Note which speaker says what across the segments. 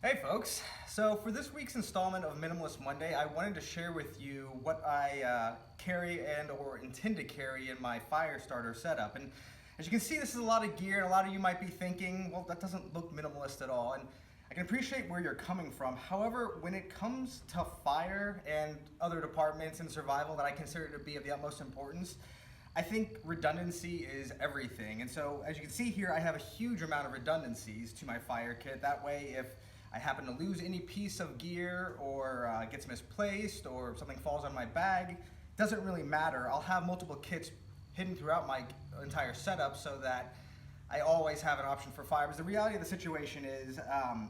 Speaker 1: Hey folks, so for this week's installment of Minimalist Monday, I wanted to share with you what I carry and or intend to carry in my fire starter setup. And as you can see, this is a lot of gear, and a lot of you might be thinking, well, that doesn't look minimalist at all. And I can appreciate where you're coming from. However, when it comes to fire and other departments in survival that I consider to be of the utmost importance, I think redundancy is everything. And so as you can see here, I have a huge amount of redundancies to my fire kit. That way, if I happen to lose any piece of gear or gets misplaced or something falls on my bag, doesn't really matter. I'll have multiple kits hidden throughout my entire setup so that I always have an option for fire. Because the reality of the situation is, a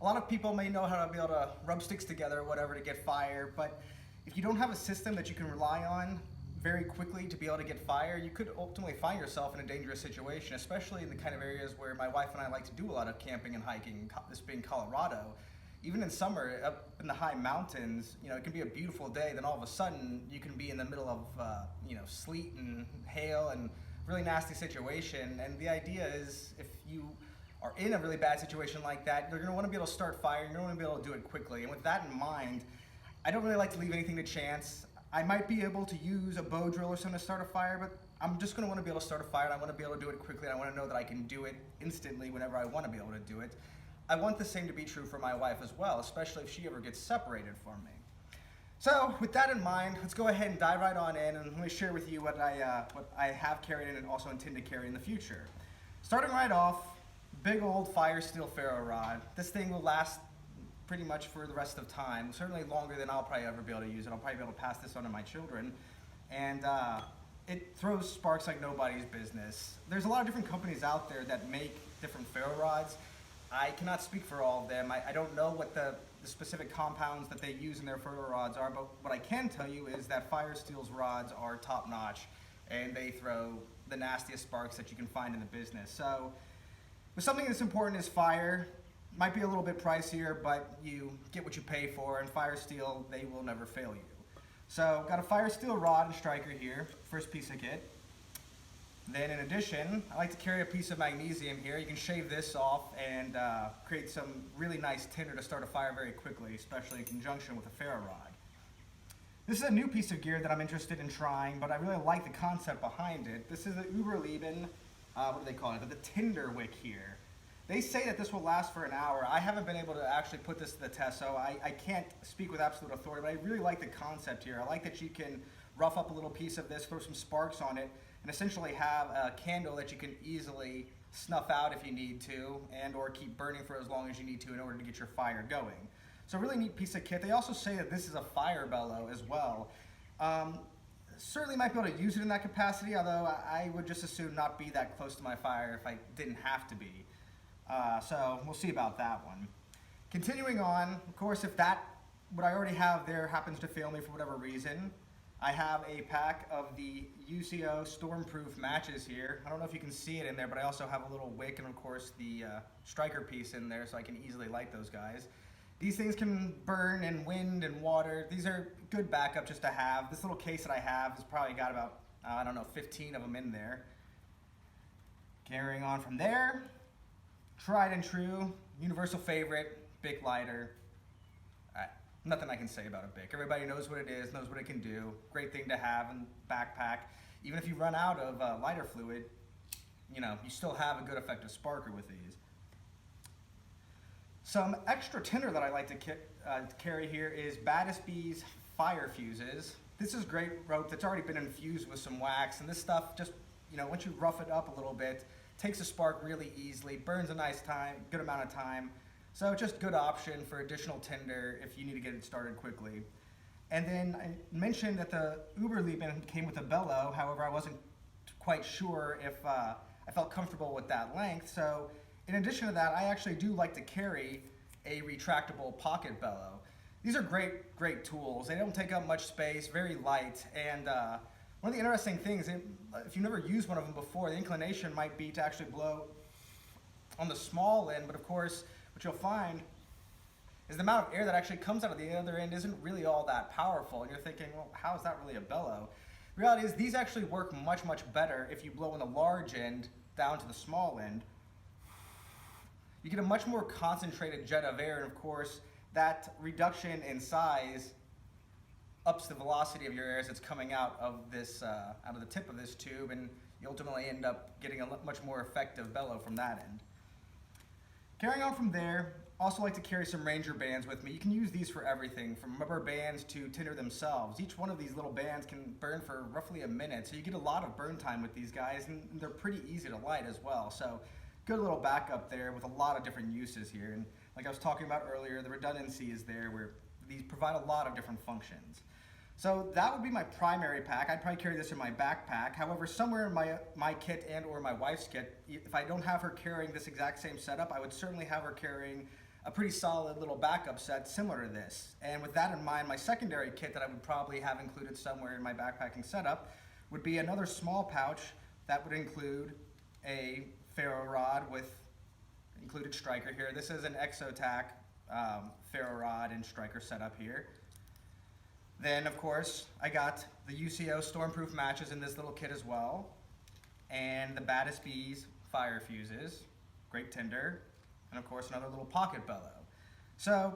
Speaker 1: lot of people may know how to be able to rub sticks together or whatever to get fire, but if you don't have a system that you can rely on very quickly to be able to get fire, you could ultimately find yourself in a dangerous situation, especially in the kind of areas where my wife and I like to do a lot of camping and hiking, this being Colorado. Even in summer, up in the high mountains, it can be a beautiful day, then all of a sudden you can be in the middle of sleet and hail and really nasty situation. And the idea is, if you are in a really bad situation like that, you're going to want to be able to start fire, you're going to want to be able to do it quickly. And with that in mind, I don't really like to leave anything to chance. I might be able to use a bow drill or something to start a fire, but I'm just going to want to be able to start a fire, and I want to be able to do it quickly, and I want to know that I can do it instantly whenever I want to be able to do it. I want the same to be true for my wife as well, especially if she ever gets separated from me. So with that in mind, let's go ahead and dive right on in, and let me share with you what I have carried and also intend to carry in the future. Starting right off, big old fire steel ferro rod. This thing will last pretty much for the rest of time, certainly longer than I'll probably ever be able to use it. I'll probably be able to pass this on to my children. And it throws sparks like nobody's business. There's a lot of different companies out there that make different ferro rods. I cannot speak for all of them. I don't know what the specific compounds that they use in their ferro rods are, but what I can tell you is that Fire Steel's rods are top notch, and they throw the nastiest sparks that you can find in the business. So with something that's important as fire, might be a little bit pricier, but you get what you pay for, and Fire Steel, they will never fail you. So got a Fire Steel rod and striker here, first piece of kit. Then in addition, I like to carry a piece of magnesium here. You can shave this off and create some really nice tinder to start a fire very quickly, especially in conjunction with a ferro rod. This is a new piece of gear that I'm interested in trying, but I really like the concept behind it. This is the Überleben, what do they call it? The Tinder Wick here. They say that this will last for an hour. I haven't been able to actually put this to the test, so I can't speak with absolute authority, but I really like the concept here. I like that you can rough up a little piece of this, throw some sparks on it, and essentially have a candle that you can easily snuff out if you need to, and or keep burning for as long as you need to in order to get your fire going. So a really neat piece of kit. They also say that this is a fire bellow as well. Certainly might be able to use it in that capacity, although I would just assume not be that close to my fire if I didn't have to be. So we'll see about that one. Continuing on, of course, if what I already have there happens to fail me for whatever reason, I have a pack of the UCO Stormproof matches here. I don't know if you can see it in there, but I also have a little wick and of course the striker piece in there so I can easily light those guys. These things can burn in wind and water. These are good backup just to have. This little case that I have has probably got about, 15 of them in there. Carrying on from there, tried and true, universal favorite, Bic lighter. Nothing I can say about a Bic. Everybody knows what it is, knows what it can do. Great thing to have in the backpack. Even if you run out of lighter fluid, you still have a good effective sparker with these. Some extra tinder that I like to carry here is Battisby's fire fuses. This is great rope that's already been infused with some wax, and this stuff just, once you rough it up a little bit, takes a spark really easily, burns a nice good amount of time. So just good option for additional tinder if you need to get it started quickly. And then I mentioned that the Überleben came with a bellow. However, I wasn't quite sure if I felt comfortable with that length. So in addition to that, I actually do like to carry a retractable pocket bellow. These are great tools. They don't take up much space, very light, and one of the interesting things, if you've never used one of them before, the inclination might be to actually blow on the small end, but of course, what you'll find is the amount of air that actually comes out of the other end isn't really all that powerful. And you're thinking, well, how is that really a bellow? The reality is these actually work much better if you blow in the large end down to the small end. you get a much more concentrated jet of air, and of course, that reduction in size ups the velocity of your air as it's coming out of this, out of the tip of this tube, and you ultimately end up getting a much more effective bellow from that end. Carrying on from there, also like to carry some Ranger bands with me. You can use these for everything, from rubber bands to tinder themselves. Each one of these little bands can burn for roughly a minute, so you get a lot of burn time with these guys, and they're pretty easy to light as well. So good little backup there with a lot of different uses here. And like I was talking about earlier, the redundancy is there where these provide a lot of different functions. So that would be my primary pack. I'd probably carry this in my backpack. However, somewhere in my kit and or my wife's kit, if I don't have her carrying this exact same setup, I would certainly have her carrying a pretty solid little backup set similar to this. And with that in mind, my secondary kit that I would probably have included somewhere in my backpacking setup would be another small pouch that would include a ferro rod with included striker here. This is an Exotac ferro rod and striker setup here. Then, of course, I got the UCO stormproof matches in this little kit as well, and the Baddest Bees fire fuses, great tinder, and of course another little pocket bellow. So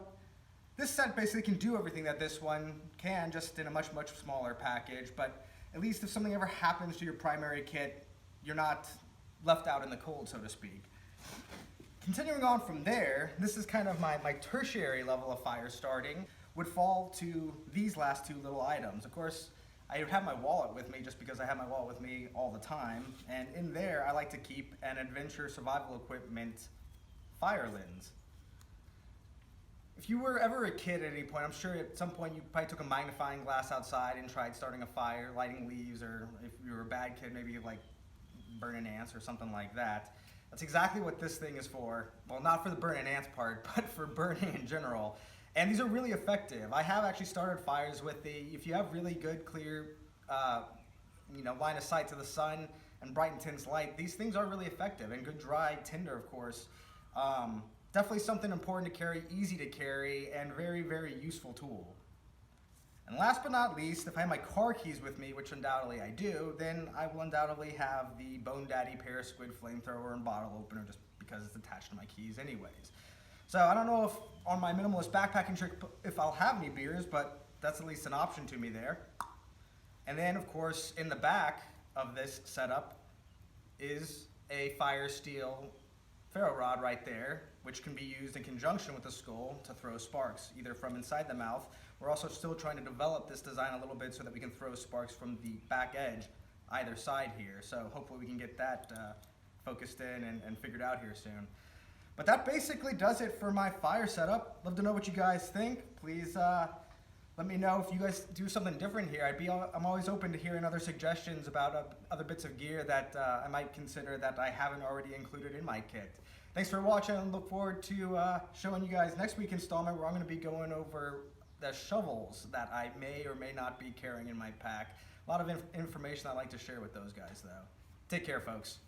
Speaker 1: this set basically can do everything that this one can, just in a much smaller package, but at least if something ever happens to your primary kit, you're not left out in the cold, so to speak. Continuing on from there, this is kind of my tertiary level of fire starting, would fall to these last two little items. Of course, I have my wallet with me just because I have my wallet with me all the time, and in there I like to keep an adventure survival equipment fire lens. If you were ever a kid at any point, I'm sure at some point you probably took a magnifying glass outside and tried starting a fire, lighting leaves, or if you were a bad kid, maybe like burning ants or something like that. That's exactly what this thing is for. Well, not for the burning ants part, but for burning in general. And these are really effective. I have actually started fires with if you have really good, clear, line of sight to the sun and bright intense light, these things are really effective. And good dry tinder, of course. Definitely something important to carry, easy to carry, and very useful tool. And last but not least, if I have my car keys with me, which undoubtedly I do, then I will undoubtedly have the Bone Daddy Parasquid flamethrower and bottle opener, just because it's attached to my keys anyways. So I don't know if on my minimalist backpacking trip if I'll have any beers, but that's at least an option to me there. And then of course in the back of this setup is a fire steel ferro rod right there, which can be used in conjunction with the skull to throw sparks, either from inside the mouth. We're also still trying to develop this design a little bit so that we can throw sparks from the back edge either side here. So hopefully we can get that focused in and figured out here soon. But that basically does it for my fire setup. Love to know what you guys think. Please let me know if you guys do something different here. I'm always open to hearing other suggestions about other bits of gear that I might consider that I haven't already included in my kit. Thanks for watching, and look forward to showing you guys next week's installment where I'm going to be going over the shovels that I may or may not be carrying in my pack. A lot of information I like to share with those guys though. Take care, folks.